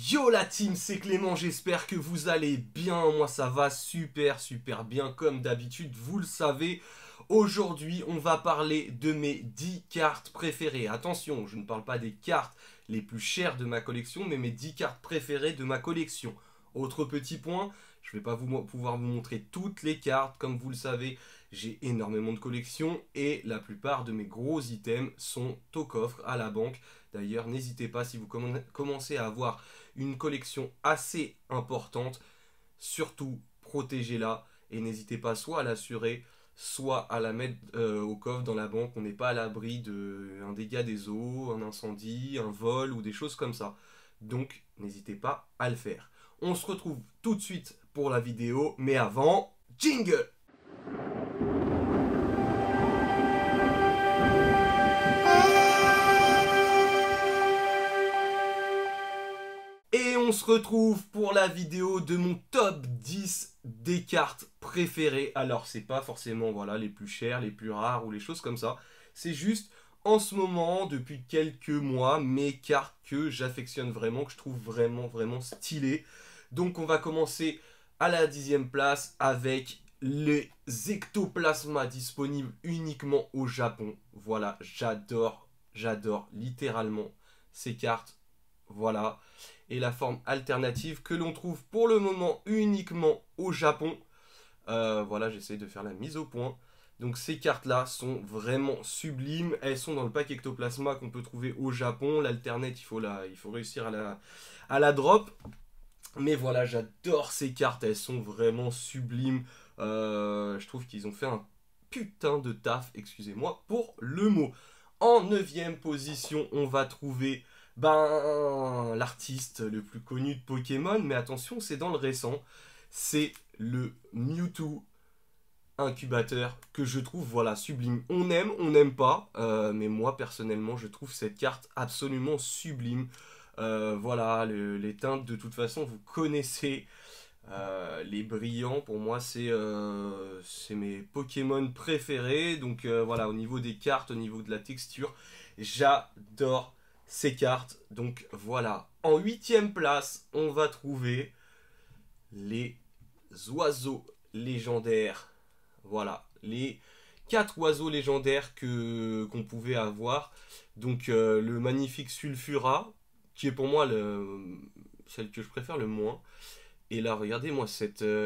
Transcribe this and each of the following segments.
Yo la team, c'est Clément, j'espère que vous allez bien, moi ça va super bien comme d'habitude, vous le savez. Aujourd'hui on va parler de mes 10 cartes préférées. Attention, je ne parle pas des cartes les plus chères de ma collection, mais mes 10 cartes préférées de ma collection. Autre petit point, je ne vais pas pouvoir vous montrer toutes les cartes, comme vous le savez, j'ai énormément de collections et la plupart de mes gros items sont au coffre à la banque. D'ailleurs, n'hésitez pas si vous commencez à avoir une collection assez importante, surtout protégez-la et n'hésitez pas soit à l'assurer, soit à la mettre au coffre dans la banque. On n'est pas à l'abri d'un dégât des eaux, un incendie, un vol ou des choses comme ça. Donc, n'hésitez pas à le faire. On se retrouve tout de suite pour la vidéo, mais avant, jingle! Et on se retrouve pour la vidéo de mon top 10 des cartes préférées. Alors c'est pas forcément voilà, les plus chères, les plus rares ou les choses comme ça. C'est juste en ce moment, depuis quelques mois, mes cartes que j'affectionne vraiment, que je trouve vraiment stylées. Donc on va commencer à la 10e place avec les ectoplasmas disponibles uniquement au Japon. Voilà, j'adore littéralement ces cartes. Voilà. Et la forme alternative que l'on trouve pour le moment uniquement au Japon. Voilà, j'essaie de faire la mise au point. Donc ces cartes-là sont vraiment sublimes. Elles sont dans le pack Ectoplasma qu'on peut trouver au Japon. L'alternate, il faut réussir à la drop. Mais voilà, j'adore ces cartes. Elles sont vraiment sublimes. Je trouve qu'ils ont fait un putain de taf, excusez-moi pour le mot. En 9e position, on va trouver l'artiste le plus connu de Pokémon, mais attention, c'est dans le récent, c'est le Mewtwo incubateur que je trouve voilà sublime. On n'aime pas, mais moi personnellement, je trouve cette carte absolument sublime. Voilà, les teintes de toute façon, vous connaissez. Les brillants, pour moi, c'est mes Pokémon préférés. Donc voilà, au niveau des cartes, au niveau de la texture, j'adore ces cartes. Donc voilà, en 8e place, on va trouver les oiseaux légendaires. Voilà, les 4 oiseaux légendaires qu'on pouvait avoir. Donc le magnifique Sulfura, qui est pour moi celle que je préfère le moins. Et là, regardez-moi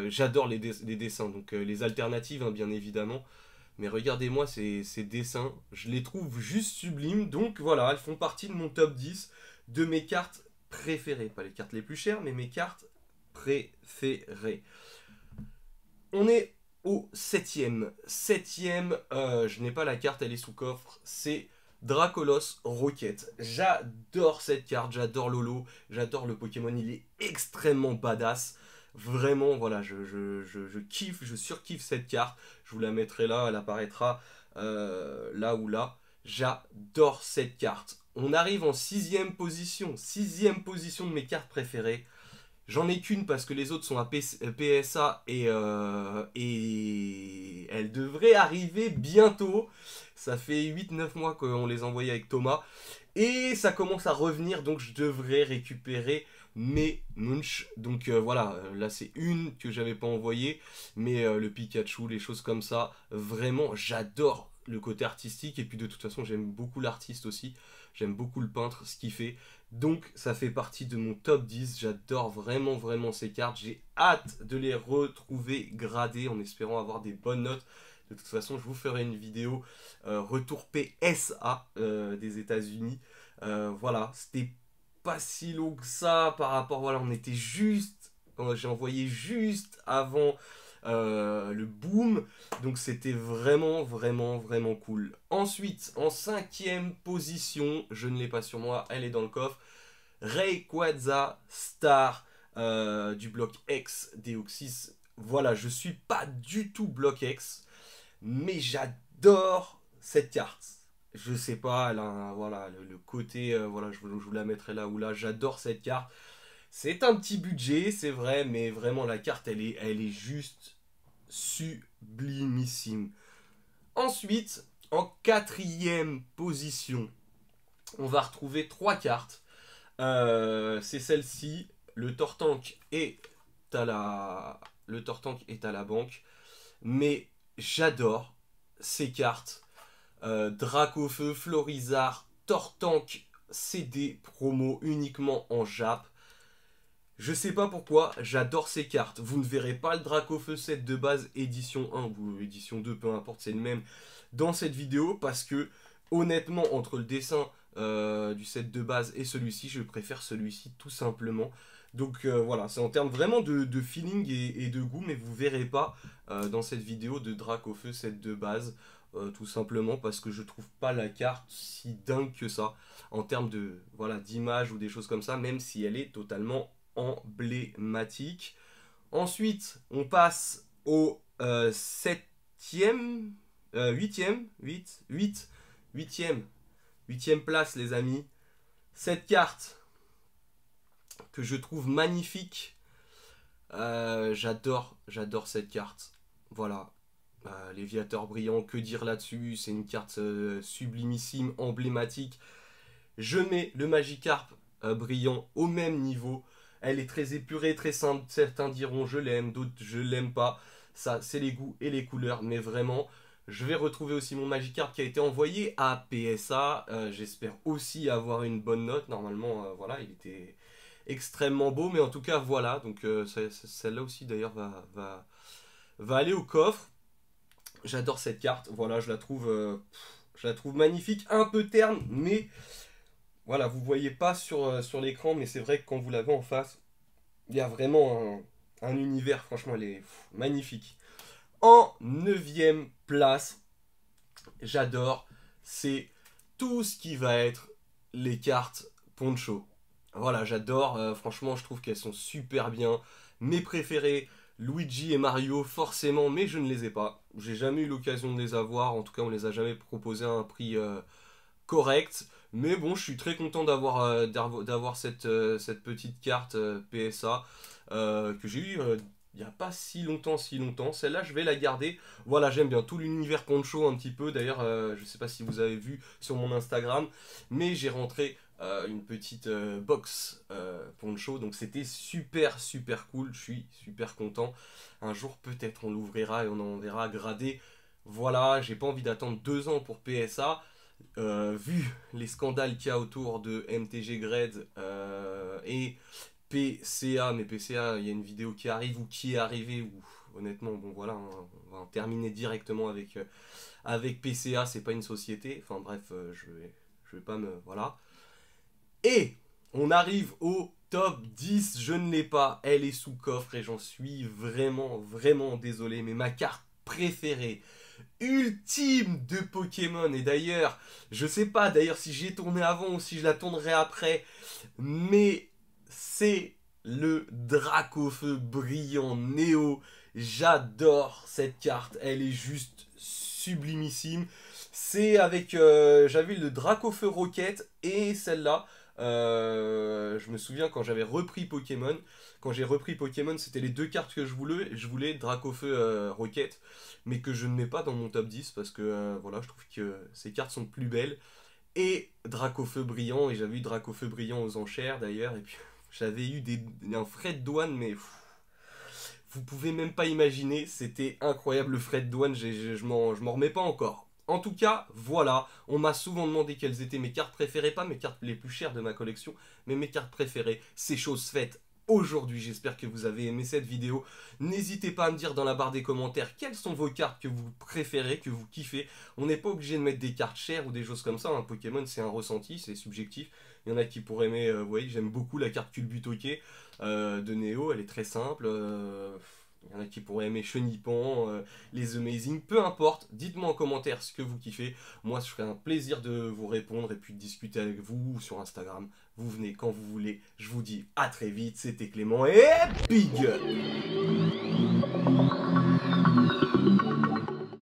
j'adore les dessins, donc les alternatives, hein, bien évidemment. Mais regardez-moi ces dessins, je les trouve juste sublimes. Donc voilà, elles font partie de mon top 10 de mes cartes préférées. Pas les cartes les plus chères, mais mes cartes préférées. On est au 7e. 7e, je n'ai pas la carte, elle est sous coffre. C'est Dracolos Rocket. J'adore cette carte, j'adore Lolo, j'adore le Pokémon, il est extrêmement badass. Vraiment, voilà, je kiffe, je surkiffe cette carte. Je vous la mettrai là, elle apparaîtra là ou là. J'adore cette carte. On arrive en 6e position. 6e position de mes cartes préférées. J'en ai qu'une parce que les autres sont à PSA et elles devraient arriver bientôt. Ça fait 8-9 mois qu'on les envoyait avec Thomas. Et ça commence à revenir, donc je devrais récupérer mes Munch. Donc voilà, là c'est une que j'avais pas envoyée. Mais le Pikachu, les choses comme ça, vraiment j'adore le côté artistique. Et puis de toute façon j'aime beaucoup l'artiste aussi. J'aime beaucoup le peintre, ce qu'il fait. Donc ça fait partie de mon top 10, j'adore vraiment ces cartes, j'ai hâte de les retrouver gradées en espérant avoir des bonnes notes. De toute façon je vous ferai une vidéo retour PSA des États-Unis. Voilà, c'était pas si long que ça par rapport, voilà, on était juste, j'ai envoyé juste avant le boom, donc c'était vraiment cool. Ensuite, en 5e position, je ne l'ai pas sur moi, elle est dans le coffre, Rayquaza Star du bloc X Deoxys. Voilà, je suis pas du tout bloc X, mais j'adore cette carte. Je sais pas, elle a voilà, le côté, voilà, je vous la mettrai là ou là, j'adore cette carte. C'est un petit budget, c'est vrai, mais vraiment la carte, elle est juste sublimissime. Ensuite, en 4e position, on va retrouver 3 cartes. C'est celle-ci. Le Tortank est le Tortank est à la banque. Mais j'adore ces cartes. Dracofeu, Florizard, Tortank, CD, promo uniquement en Jap. Je sais pas pourquoi, j'adore ces cartes. Vous ne verrez pas le Dracofeu set de base édition 1 ou édition 2, peu importe, c'est le même, dans cette vidéo. Parce que, honnêtement, entre le dessin du set de base et celui-ci, je préfère celui-ci tout simplement. Donc voilà, c'est en termes vraiment de feeling et de goût, mais vous verrez pas dans cette vidéo de Dracofeu set de base. Tout simplement parce que je trouve pas la carte si dingue que ça en termes de voilà d'image ou des choses comme ça, même si elle est totalement emblématique. Ensuite, on passe au 7e, 8e, 8e place, les amis. Cette carte que je trouve magnifique. J'adore cette carte. Voilà. Léviateur brillant, que dire là-dessus? C'est une carte sublimissime, emblématique. Je mets le Magikarp brillant au même niveau. Elle est très épurée, très simple. Certains diront je l'aime, d'autres je l'aime pas. Ça, c'est les goûts et les couleurs. Mais vraiment, je vais retrouver aussi mon Magikarp qui a été envoyé à PSA. J'espère aussi avoir une bonne note. Normalement, voilà, il était extrêmement beau. Mais en tout cas, voilà. Donc, celle-là aussi, d'ailleurs, va aller au coffre. J'adore cette carte, voilà, je la trouve magnifique, un peu terne, mais voilà, vous voyez pas sur l'écran, mais c'est vrai que quand vous l'avez en face, il y a vraiment un univers, franchement, elle est magnifique. En 9e place, j'adore, c'est tout ce qui va être les cartes Poncho. Voilà, j'adore, franchement, je trouve qu'elles sont super bien, mes préférées. Luigi et Mario, forcément, mais je ne les ai pas. J'ai jamais eu l'occasion de les avoir. En tout cas, on les a jamais proposés à un prix correct. Mais bon, je suis très content d'avoir cette petite carte PSA que j'ai eue il n'y a pas si longtemps. Celle-là, je vais la garder. Voilà, j'aime bien tout l'univers Poncho un petit peu. D'ailleurs, je ne sais pas si vous avez vu sur mon Instagram, mais j'ai rentré une petite box Poncho, donc c'était super cool, je suis super content. Un jour peut-être on l'ouvrira et on en verra gradé. Voilà, j'ai pas envie d'attendre 2 ans pour PSA. Vu les scandales qu'il y a autour de MTG Grade et PCA, mais PCA, il y a une vidéo qui arrive ou qui est arrivée, ou honnêtement, bon voilà, hein, on va en terminer directement avec PCA, c'est pas une société, enfin bref, je vais pas me... Voilà. Et on arrive au top 10, je ne l'ai pas, elle est sous coffre et j'en suis vraiment désolé, mais ma carte préférée, ultime de Pokémon, et d'ailleurs, je sais pas d'ailleurs si j'y ai tourné avant ou si je la tournerai après, mais c'est le Dracofeu brillant Néo. J'adore cette carte, elle est juste sublimissime. C'est avec, j'avais le Dracofeu Rocket et celle-là. Je me souviens quand j'avais repris Pokémon. Quand j'ai repris Pokémon, c'était les 2 cartes que je voulais. Je voulais Dracofeu Rocket, mais que je ne mets pas dans mon top 10 parce que voilà, je trouve que ces cartes sont plus belles. Et Dracofeu brillant, et j'avais eu Dracofeu brillant aux enchères d'ailleurs. Et puis j'avais eu un frais de douane, mais vous pouvez même pas imaginer, c'était incroyable le frais de douane, je m'en remets pas encore. En tout cas, voilà, on m'a souvent demandé quelles étaient mes cartes préférées, pas mes cartes les plus chères de ma collection, mais mes cartes préférées, c'est chose faite aujourd'hui. J'espère que vous avez aimé cette vidéo. N'hésitez pas à me dire dans la barre des commentaires quelles sont vos cartes que vous préférez, que vous kiffez. On n'est pas obligé de mettre des cartes chères ou des choses comme ça, un Pokémon c'est un ressenti, c'est subjectif. Il y en a qui pourraient aimer, vous voyez, j'aime beaucoup la carte Culbutoke de Néo, elle est très simple. Il y en a qui pourraient aimer Chenipan, les Amazing, peu importe, dites-moi en commentaire ce que vous kiffez. Moi, je ferai un plaisir de vous répondre et puis de discuter avec vous sur Instagram. Vous venez quand vous voulez. Je vous dis à très vite, c'était Clément et big!